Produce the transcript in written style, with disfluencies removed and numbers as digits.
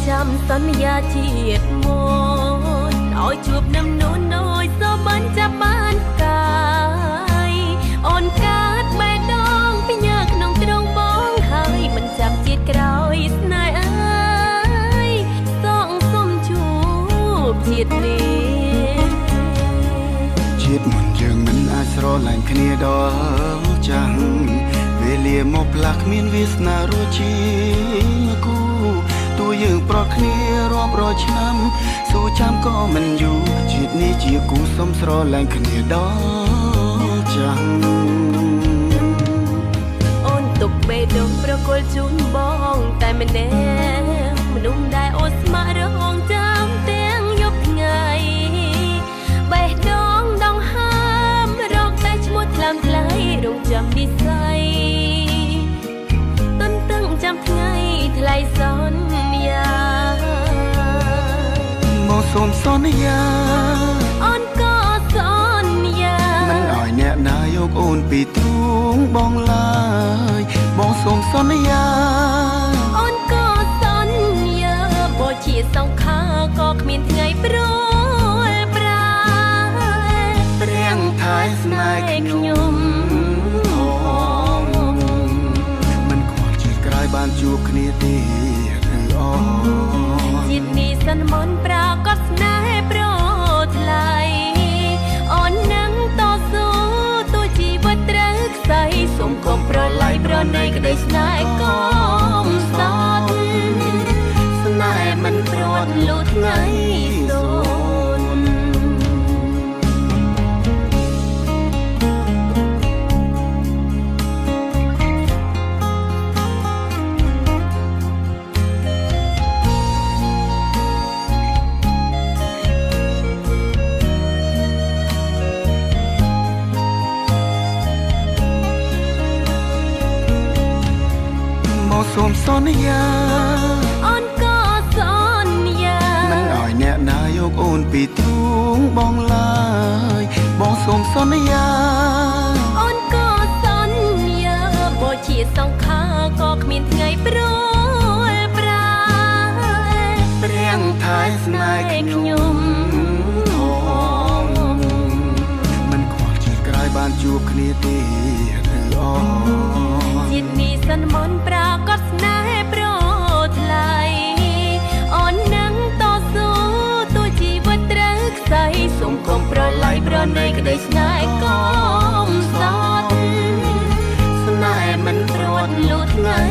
จำสัญญาជាតិមុនឲ្យជួបនឹងនូនអើយសបានចាប់បានកាយអូនកាត់បេះដូងពីញើក្នុងទ្រង់បងហើយមិនចាំជាតិក្រោយស្នេហ៍អើយសងសុំជួបជាតិនេះជាតិមុនយើងមិនអាចស្រឡាញ់គ្នាដល់ចាស់វេលាមកផ្លាស់គ្មានវាសនារួចជាគូតួយើងប្រត់គ្នារាប់រយឆ្នាំសូចាំក៏មិនយូរជាតិនេះជាគូសុំស្រឡាញ់គ្នាដល់ចាស់អូនទុកបេះដូងប្រគល់ជូនបងតែម្នាក់មនុស្សដែលអូនស្ម័គ្ររងចាំទាំងយប់ថ្ងៃបេះដូងដងហើមរកតែឈ្មោះថ្លើមថ្លៃរងចាំនិស្ស័យទន្ទឹងចាំថ្ងៃថ្លៃសន្យាមកសូមសន្យាអូនក៏សន្យាមិនឲ្យអ្នកណាយកអូនពីទ្រូងបងឡើយបងសូមសន្យាអូនក៏សន្យាបើជាសង្ខារក៏គ្មានថ្ងៃព្រួលប្រាព្រៀងថែស្នេហ៍ខ្ញុំមិនខ្វល់ជាក្រោយបានជួបគ្នាទេឬអជាតិនេះសិនមុនប្រាកដស្នេហ៍ប្រថ្លៃអូននឹងតស៊ូទូជីវិតត្រូវខ្សែសូមកុំប្រឡាយប្រណីក្តីស្នេហ៍កុំសត់ស្នេហ៍មិនព្រាត់លូតថ្ងៃសូនសូមសន្យាអូនក៏សន្យាមិនឲ្យអ្នកណាយកអូនពីទ្រូងបងឡើយបងសូមសន្យាអូនក៏សន្យាបើជាសង្ខារក៏គ្មានថ្ងៃព្រួលប្រាព្រៀងថែស្នេហ៍ខ្ញុំមិនខ្វល់ជាក្រោយបានជួបគ្នាទេឬអជាតិនេះសិនមុនប្រាកដស្នេហ៍ប្រថ្លៃអូននឹងតស៊ូទូជីវិតត្រូវខ្សែសូមកុំប្រឡាយប្រណីក្តីស្នេហ៍កុំសត់ស្នេហ៍មិនព្រាត់លូតថ្ងៃ